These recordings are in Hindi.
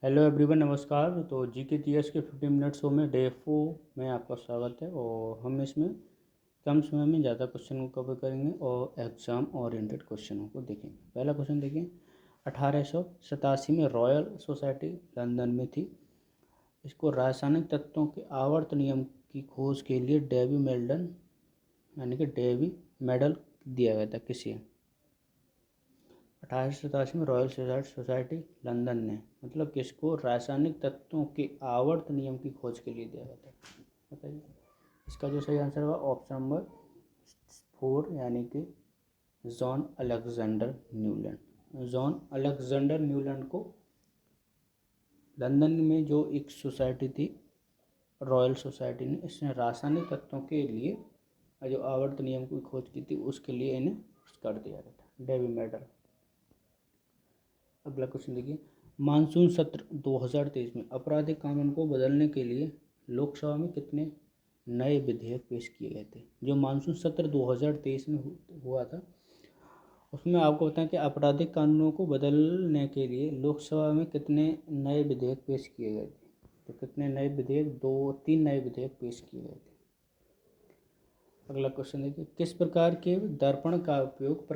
हेलो एवरीवन, नमस्कार। तो जी के जी एस के 15 मिनट शो में डे 4 में आपका स्वागत है। और हम इसमें कम समय में ज़्यादा क्वेश्चन को कवर करेंगे और एग्ज़ाम ओरिएंटेड क्वेश्चनों को देखेंगे। पहला क्वेश्चन देखिए, 1887 में रॉयल सोसाइटी लंदन में थी। इसको रासायनिक तत्वों के आवर्त नियम की खोज के लिए डेवी मेडल यानी कि डेवी मेडल दिया गया था किसे? 1887 में रॉयल सोसाइटी लंदन ने मतलब किसको रासायनिक तत्वों के आवर्त नियम की खोज के लिए दिया गया था? बताइए। इसका जो सही आंसर होगा ऑप्शन नंबर 4 यानी कि John Alexander Newland. John Alexander Newland को लंदन में जो एक सोसाइटी थी रॉयल सोसाइटी ने, इसने रासायनिक तत्वों के लिए जो आवर्त नियम की खोज की थी उसके लिए इन्हें कर दिया गया था डेवी मेडल। अगला क्वेश्चन देखिए, मानसून सत्र 2023 में आपराधिक कानून को बदलने के लिए लोकसभा में कितने नए विधेयक पेश किए गए थे? जो मानसून सत्र 2023 में हुआ था उसमें आपको बताएं कि आपराधिक कानूनों को बदलने के लिए लोकसभा में कितने नए विधेयक पेश किए गए थे? तो कितने नए विधेयक? 3 नए विधेयक पेश किए गए थे। अगला क्वेश्चन देखिए, किस प्रकार के दर्पण का उपयोग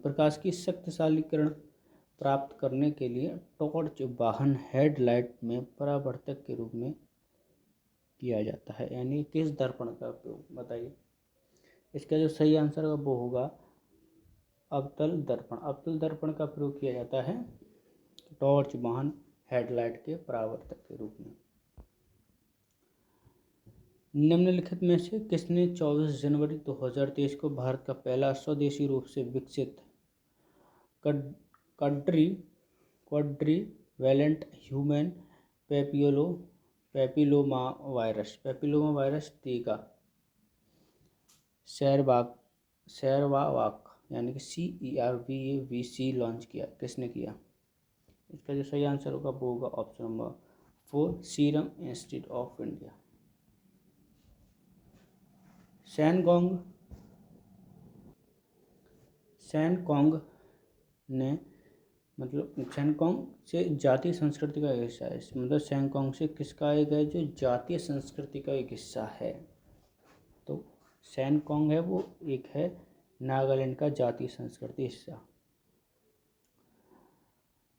प्रकाश की शक्तिशालीकरण प्राप्त करने के लिए टॉर्च वाहन हेडलाइट में परावर्तक के रूप में किया जाता है? यानी किस दर्पण का उपयोग? बताइए। इसका जो सही आंसर है वो होगा अवतल दर्पण। अवतल दर्पण का प्रयोग किया जाता है टॉर्च वाहन हेडलाइट के परावर्तक के रूप में। निम्नलिखित में से किसने 24 जनवरी 2023 को भारत का पहला स्वदेशी रूप से विकसित quadrivalent human papilloma virus टीका सेरवावाक यानी कि CERVAVC लॉन्च किया? किसने किया? इसका जो सही आंसर होगा वो होगा option number 4 serum institute of India. सैनकोंग ने सैनकोंग से जातीय संस्कृति का हिस्सा है। मतलब सैनकोंग से किसका एक है जो जातीय संस्कृति का एक हिस्सा है? तो सैनकोंग है वो एक है नागालैंड का जातीय संस्कृति हिस्सा।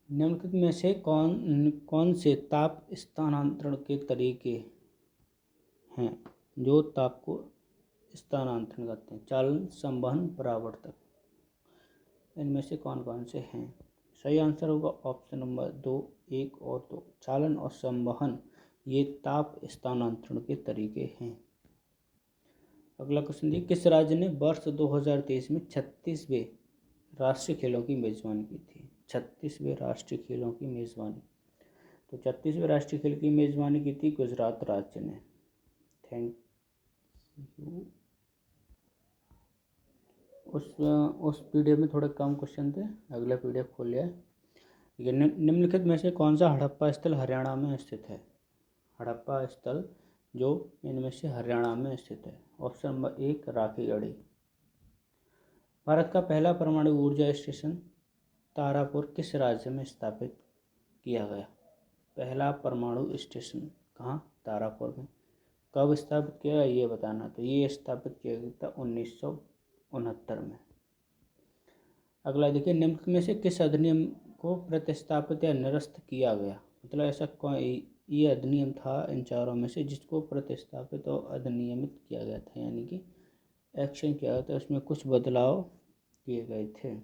निम्नलिखित में से कौन से ताप स्थानांतरण के तरीके हैं जो ताप को स्थानांतरण करते हैं? चालन, संवहन, परावर्तक। इनमें से कौन कौन से हैं? सही आंसर होगा ऑप्शन नंबर 2, 1 और 2। चालन और संवहन ये ताप स्थानांतरण के तरीके हैं। अगला क्वेश्चन देखिए, किस राज्य ने वर्ष 2023 में 36वें राष्ट्रीय खेलों की मेजबानी की थी? 36वें राष्ट्रीय खेलों की मेजबानी। तो 36वें राष्ट्रीय खेल की मेजबानी की थी गुजरात राज्य ने। Thank you. उस पीडीएफ में थोड़े कम क्वेश्चन थे, अगला पीडीएफ खोल लिया है। निम्नलिखित में से कौन सा हड़प्पा स्थल हरियाणा में स्थित है? हड़प्पा स्थल जो इनमें से हरियाणा में स्थित है। Option number 1 Rakhigarhi. भारत का पहला परमाणु ऊर्जा स्टेशन तारापुर किस राज्य में स्थापित किया गया? पहला परमाणु स्टेशन कहाँ? तारापुर में। कब स्थापित किया गया ये बताना। तो ये स्थापित किया गया था 1969 में। अगला देखिए, निम्नलिखित में से किस अधिनियम को प्रतिस्थापित या निरस्त किया गया? मतलब ऐसा ये अधिनियम था इन चारों में से जिसको प्रतिस्थापित और अधिनियमित किया गया था, यानी कि एक्शन किया गया था, उसमें कुछ बदलाव किए गए थे।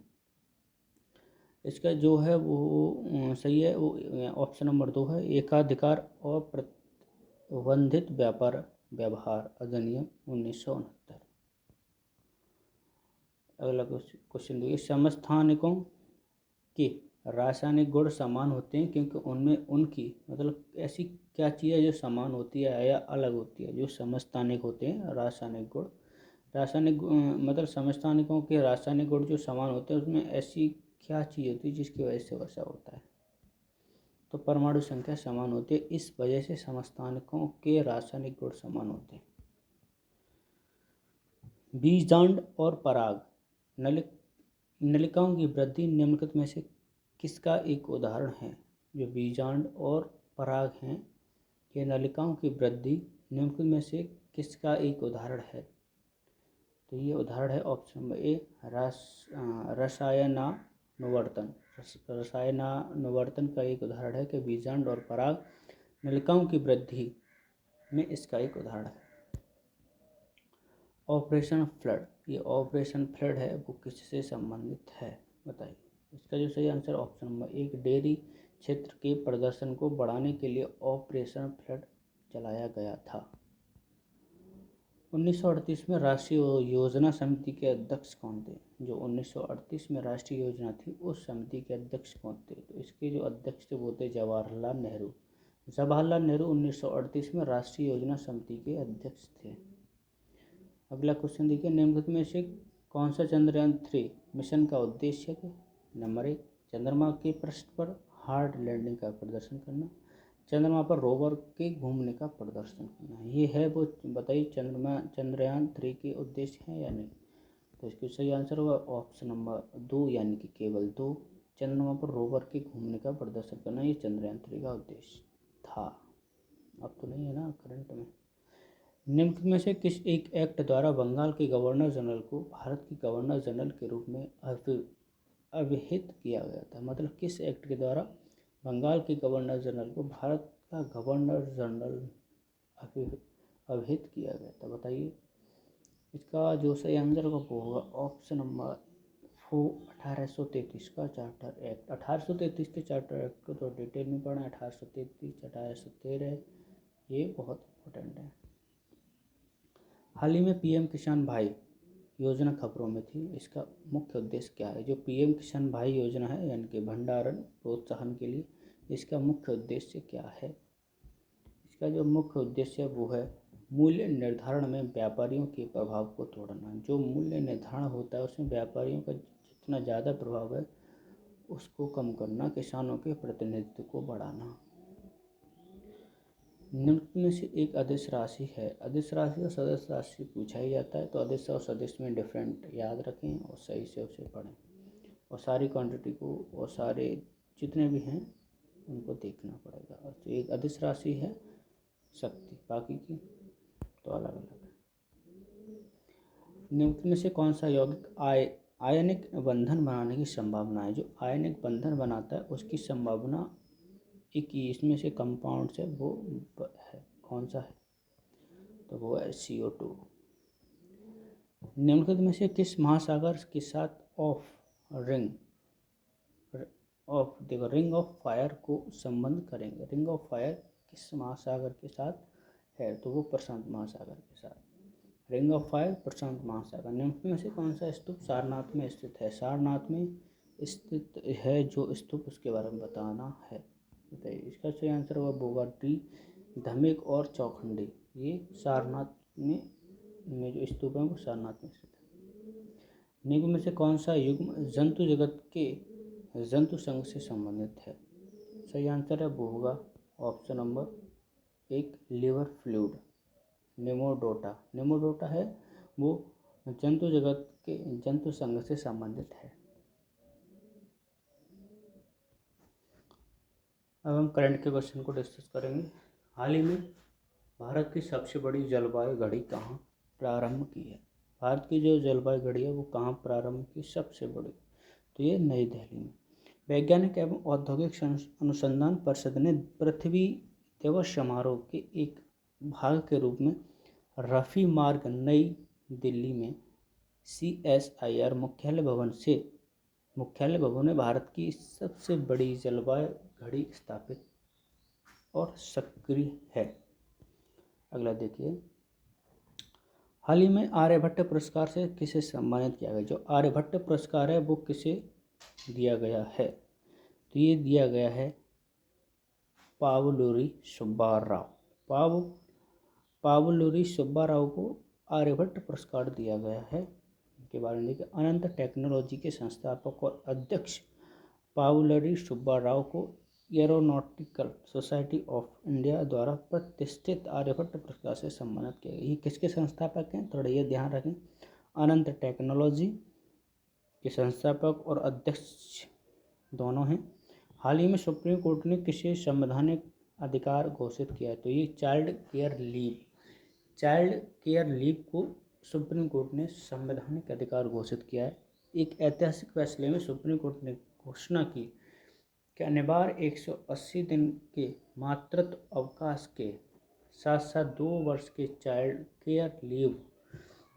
इसका जो है वो सही है, वो ऑप्शन नंबर 2 है, एकाधिकार और प्रतिबंधित व्यवहार अधिनियम 1969। अगला क्वेश्चन देखिए, समस्थानिकों के रासायनिक गुण समान होते हैं क्योंकि उनमें उनकी मतलब ऐसी क्या चीज़ है जो समान होती है या अलग होती है? जो समस्थानिक होते हैं रासायनिक गुण, मतलब समस्थानिकों के रासायनिक गुण जो समान होते हैं उसमें ऐसी क्या चीज़ होती है जिसकी वजह से वैसा होता है? तो परमाणु संख्या समान होती है, इस वजह से समस्थानिकों के रासायनिक गुण समान होते हैं। बीजांड और पराग नलिकाओं की वृद्धि निम्नलिखित में से किसका एक उदाहरण है? जो बीजांड और पराग हैं ये नलिकाओं की वृद्धि निम्नलिखित में से किसका एक उदाहरण है? तो ये उदाहरण है ऑप्शन नंबर ए रसायनानुवर्तन। रसायनानुवर्तन का एक उदाहरण है कि बीजांड और पराग नलिकाओं की वृद्धि में इसका एक उदाहरण है। ऑपरेशन फ्लड, ये ऑपरेशन फ्लड है वो किससे संबंधित है बताइए। इसका जो सही आंसर ऑप्शन नंबर एक, डेयरी क्षेत्र के प्रदर्शन को बढ़ाने के लिए ऑपरेशन फ्लड चलाया गया था। 1938 में राष्ट्रीय योजना समिति के अध्यक्ष कौन थे? जो 1938 में राष्ट्रीय योजना थी उस समिति के अध्यक्ष कौन थे? तो इसके जो अध्यक्ष थे वो थे जवाहरलाल नेहरू। जवाहरलाल नेहरू 1938 में राष्ट्रीय योजना समिति के अध्यक्ष थे। अगला क्वेश्चन देखिए, निम्नलिखित में से कौन सा चंद्रयान 3 मिशन का उद्देश्य है? नंबर 1, चंद्रमा के पृष्ठ पर हार्ड लैंडिंग का प्रदर्शन करना, चंद्रमा पर रोवर के घूमने का प्रदर्शन करना। ये है वो बताइए चंद्रयान 3 के उद्देश्य हैं या नहीं? तो इसका सही आंसर होगा ऑप्शन नंबर 2 यानी कि केवल 2, चंद्रमा पर रोवर के घूमने का प्रदर्शन करना ये चंद्रयान 3 का उद्देश्य था। अब तो नहीं है ना करंट में। निम्नलिखित में से किस एक एक्ट द्वारा बंगाल के गवर्नर जनरल को भारत के गवर्नर जनरल के रूप में अभिहित किया गया था? मतलब किस एक्ट के द्वारा बंगाल के गवर्नर जनरल को भारत का गवर्नर जनरल अभिहित किया गया था बताइए। इसका जो सही आंसर होगा वो होगा ऑप्शन नंबर 4, 1833 का चार्टर एक्ट। 1833 के चार्टर एक्ट को तो डिटेल में पढ़ना, 1833 1813 ये बहुत इंपॉर्टेंट है। हाल ही में पीएम किसान भाई योजना खबरों में थी, इसका मुख्य उद्देश्य क्या है? जो पीएम किसान भाई योजना है यानी कि भंडारण प्रोत्साहन के लिए, इसका मुख्य उद्देश्य क्या है? इसका जो मुख्य उद्देश्य है वो है मूल्य निर्धारण में व्यापारियों के प्रभाव को तोड़ना। जो मूल्य निर्धारण होता है उसमें व्यापारियों का जितना ज़्यादा प्रभाव है उसको कम करना, किसानों के प्रतिनिधित्व को बढ़ाना। निम्नलिखित में से एक अदिश राशि है। अदिश राशि और सदिश राशि पूछा ही जाता है, तो अदिश और सदिश में डिफरेंट याद रखें और सही से उसे पढ़ें और सारी क्वांटिटी को और सारे जितने भी हैं उनको देखना पड़ेगा। और तो एक अदिश राशि है शक्ति, बाकी की तो अलग अलग है। निम्नलिखित में से कौन सा यौगिक आयनिक बंधन बनाने की संभावना है? जो आयनिक बंधन बनाता है उसकी संभावना इसमें से कंपाउंड से वो है, कौन सा है? तो वो है CO2। निम्नलिखित में से किस महासागर के साथ रिंग ऑफ फायर को संबंध करेंगे? रिंग ऑफ फायर किस महासागर के साथ है? तो वो प्रशांत महासागर के साथ। रिंग ऑफ फायर प्रशांत महासागर। निम्नलिखित में से कौन सा स्तूप सारनाथ में स्थित है? सारनाथ में स्थित है जो स्तूप उसके बारे में बताना है बताइए। इसका सही आंसर होगा बोगाटी, धमेक और चौखंडी। ये सारनाथ में जो स्तूप है वो सारनाथ में स्थित है। निम्न में से कौन सा युग्म जंतु जगत के जंतु संघ से संबंधित है? सही आंसर है वो होगा ऑप्शन नंबर 1, लिवर फ्लूइड, नेमोडोटा। नेमोडोटा है वो जंतु जगत के जंतु संघ से संबंधित है। अब हम करंट के क्वेश्चन को डिस्कस करेंगे। हाल ही में भारत की सबसे बड़ी जलवायु घड़ी कहाँ प्रारंभ की है? भारत की जो जलवायु घड़ी है वो कहाँ प्रारंभ की सबसे बड़ी? तो ये नई दिल्ली में। वैज्ञानिक एवं औद्योगिक अनुसंधान परिषद ने पृथ्वी दिवस समारोह के एक भाग के रूप में रफ़ी मार्ग नई दिल्ली में CSIR मुख्यालय भवन में भारत की सबसे बड़ी जलवायु घड़ी स्थापित और सक्रिय है। अगला देखिए, हाल ही में आर्यभट्ट पुरस्कार से किसे सम्मानित किया गया? जो आर्यभट्ट पुरस्कार है वो किसे दिया गया है? तो ये दिया गया है पावलुरी सुब्बाराव। पावलुरी सुब्बाराव को आर्यभट्ट पुरस्कार दिया गया है। के बारे में देखिए, अनंत टेक्नोलॉजी के संस्थापक और अध्यक्ष पावलुरी सुब्बाराव को एरोनॉटिकल सोसाइटी ऑफ इंडिया द्वारा प्रतिष्ठित आर्यभट्ट पुरस्कार से सम्मानित किया गया। ये किसके संस्थापक हैं? थोड़ा ये ध्यान रखें, अनंत टेक्नोलॉजी के संस्थापक और अध्यक्ष दोनों हैं। हाल ही में सुप्रीम कोर्ट ने किसे संवैधानिक अधिकार घोषित किया है? तो ये चाइल्ड केयर लीव को सुप्रीम कोर्ट ने संवैधानिक अधिकार घोषित किया है। एक ऐतिहासिक फैसले में सुप्रीम कोर्ट ने घोषणा की कि अनिवार्य 180 दिन के मातृत्व अवकाश के साथ साथ 2 वर्ष के चाइल्ड केयर लीव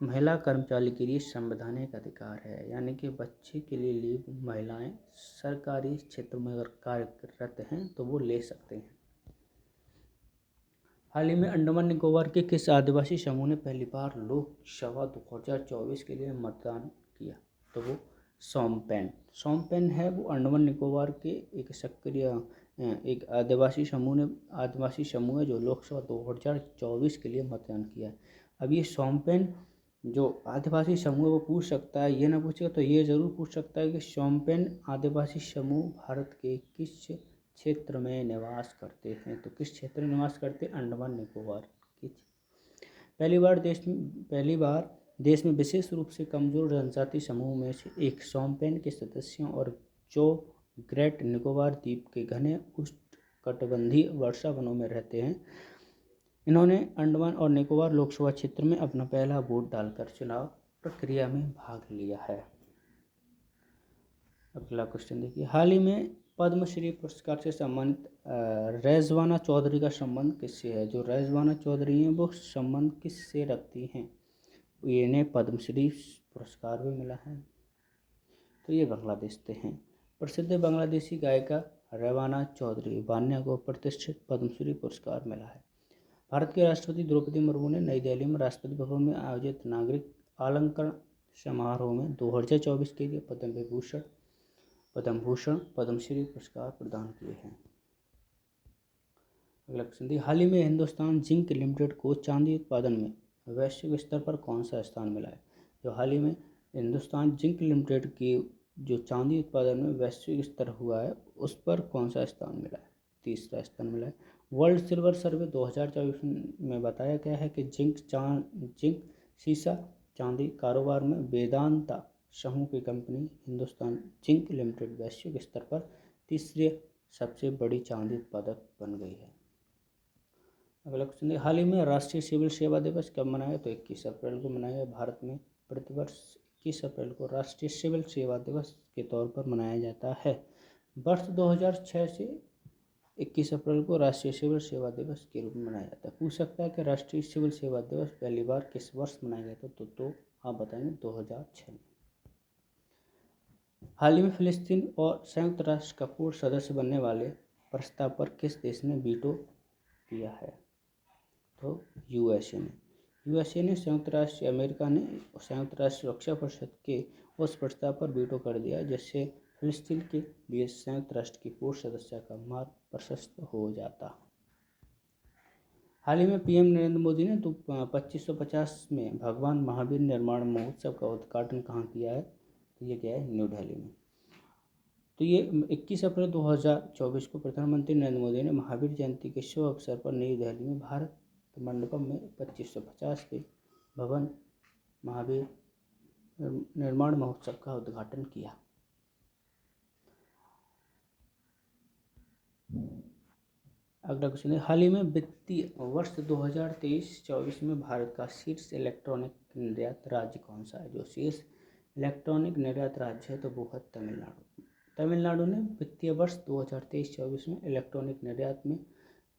महिला कर्मचारी के लिए संवैधानिक अधिकार है। यानी कि बच्चे के लिए लीव महिलाएं सरकारी क्षेत्र में अगर कार्यरत हैं तो वो ले सकते हैं। हाल ही में अंडमान निकोबार के किस आदिवासी समूह ने पहली बार लोकसभा 2024 के लिए मतदान किया? तो वो सोमपेन है। वो अंडमान निकोबार के एक सक्रिय एक आदिवासी समूह है जो लोकसभा 2024 के लिए मतदान किया है। अब ये सोमपेन जो आदिवासी समूह वो पूछ सकता है, ये ना पूछेगा तो ये ज़रूर पूछ सकता है कि सोमपेन आदिवासी समूह भारत के किस क्षेत्र में निवास करते हैं? तो किस क्षेत्र में निवास करते हैं? अंडमान निकोबार के। पहली बार देश में विशेष रूप से कमजोर जनजाति समूह में से एक सोमपेन के सदस्यों और जो ग्रेट निकोबार द्वीप के घने उष्णकटिबंधीय वर्षा वनों में रहते हैं, इन्होंने अंडमान और निकोबार लोकसभा क्षेत्र में अपना पहला वोट डालकर चुनाव प्रक्रिया में भाग लिया है। अगला क्वेश्चन देखिए, हाल ही में पद्मश्री पुरस्कार से सम्मानित रेजवाना चौधरी का संबंध किससे है? जो रेजवाना चौधरी हैं वो संबंध किससे रखती हैं? इन्हें पद्मश्री पुरस्कार भी मिला है। तो ये बांग्लादेश से हैं। प्रसिद्ध बांग्लादेशी गायिका रेवाना चौधरी वान्या को प्रतिष्ठित पद्मश्री पुरस्कार मिला है। भारत के राष्ट्रपति द्रौपदी मुर्मू ने नई दिल्ली में राष्ट्रपति भवन में आयोजित नागरिक अलंकरण समारोह में 2024 के लिए पद्म भूषण पद्मश्री पुरस्कार प्रदान किए हैं। अगला क्वेश्चन, हाल ही में हिंदुस्तान जिंक लिमिटेड को चांदी उत्पादन में वैश्विक स्तर पर कौन सा स्थान मिला है? जो हाल ही में हिंदुस्तान जिंक लिमिटेड की जो चांदी उत्पादन में वैश्विक स्तर हुआ है उस पर कौन सा स्थान मिला है? तीसरा स्थान मिला है। वर्ल्ड सिल्वर सर्वे 2024 में बताया गया है कि जिंक सीसा चांदी कारोबार में वेदांता समूह की कंपनी हिंदुस्तान जिंक लिमिटेड वैश्विक स्तर पर तीसरी सबसे बड़ी चांदी उत्पादक बन गई है। अगला क्वेश्चन, हाल ही में राष्ट्रीय सिविल सेवा दिवस कब मनाया? तो 21 अप्रैल को मनाया। भारत में प्रतिवर्ष 21 अप्रैल को राष्ट्रीय सिविल सेवा दिवस के तौर पर मनाया जाता है। वर्ष 2006 से 21 अप्रैल को राष्ट्रीय सिविल सेवा दिवस के रूप में मनाया जाता है। पूछ सकता है कि राष्ट्रीय सिविल सेवा दिवस पहली बार किस वर्ष मनाया गया था? तो आप बताएंगे 2006 में। हाल ही में फिलिस्तीन और संयुक्त राष्ट्र का पूर्ण सदस्य बनने वाले प्रस्ताव पर किस देश ने वीटो किया है? तो यूएसए ने अमेरिका ने संयुक्त राष्ट्र सुरक्षा परिषद के उस प्रस्ताव पर वीटो कर दिया जिससे फिलिस्तीन के लिए संयुक्त राष्ट्र की पूर्ण सदस्यता का मार्ग प्रशस्त हो जाता। हाल ही में पीएम नरेंद्र मोदी ने 2550 में भगवान महावीर निर्माण महोत्सव का उद्घाटन कहाँ किया है? तो ये किया है न्यू दिल्ली में। तो ये 21 अप्रैल 2024 को प्रधानमंत्री नरेंद्र मोदी ने महावीर जयंती के शुभ अवसर पर नई दिल्ली में भारत मंडपम में 2550 के भगवान महावीर निर्माण महोत्सव का उद्घाटन किया। अगला क्वेश्चन है, हाल ही में वित्तीय वर्ष 2023-24 में भारत का शीर्ष इलेक्ट्रॉनिक निर्यात राज्य कौन सा है? जो शीर्ष इलेक्ट्रॉनिक निर्यात राज्य है तो वो है तमिलनाडु। तमिलनाडु ने वित्तीय वर्ष 2023-24 में इलेक्ट्रॉनिक निर्यात में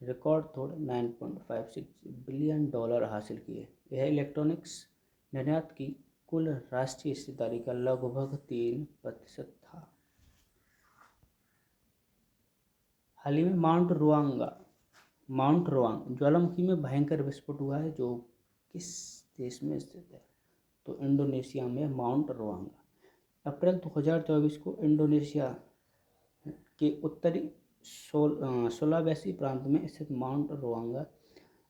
रिकॉर्ड तोड़ $9.56 बिलियन हासिल किए। यह इलेक्ट्रॉनिक्स निर्यात की कुल राष्ट्रीय हिस्सेदारी का लगभग 3% था। हाल ही में माउंट रोआंग ज्वालामुखी में भयंकर विस्फोट हुआ है जो किस देश में स्थित है? तो इंडोनेशिया में माउंट रोआंग। अप्रैल 2024 को इंडोनेशिया के उत्तरी सुलावेसी प्रांत में स्थित माउंट रोआंग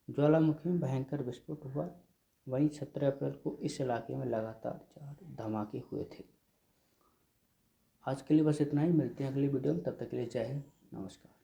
ज्वालामुखी में भयंकर विस्फोट हुआ। वहीं 17 अप्रैल को इस इलाके में लगातार 4 धमाके हुए थे। आज के लिए बस इतना ही, मिलते हैं अगली वीडियो में, तब तक के लिए जय हिंद, नमस्कार।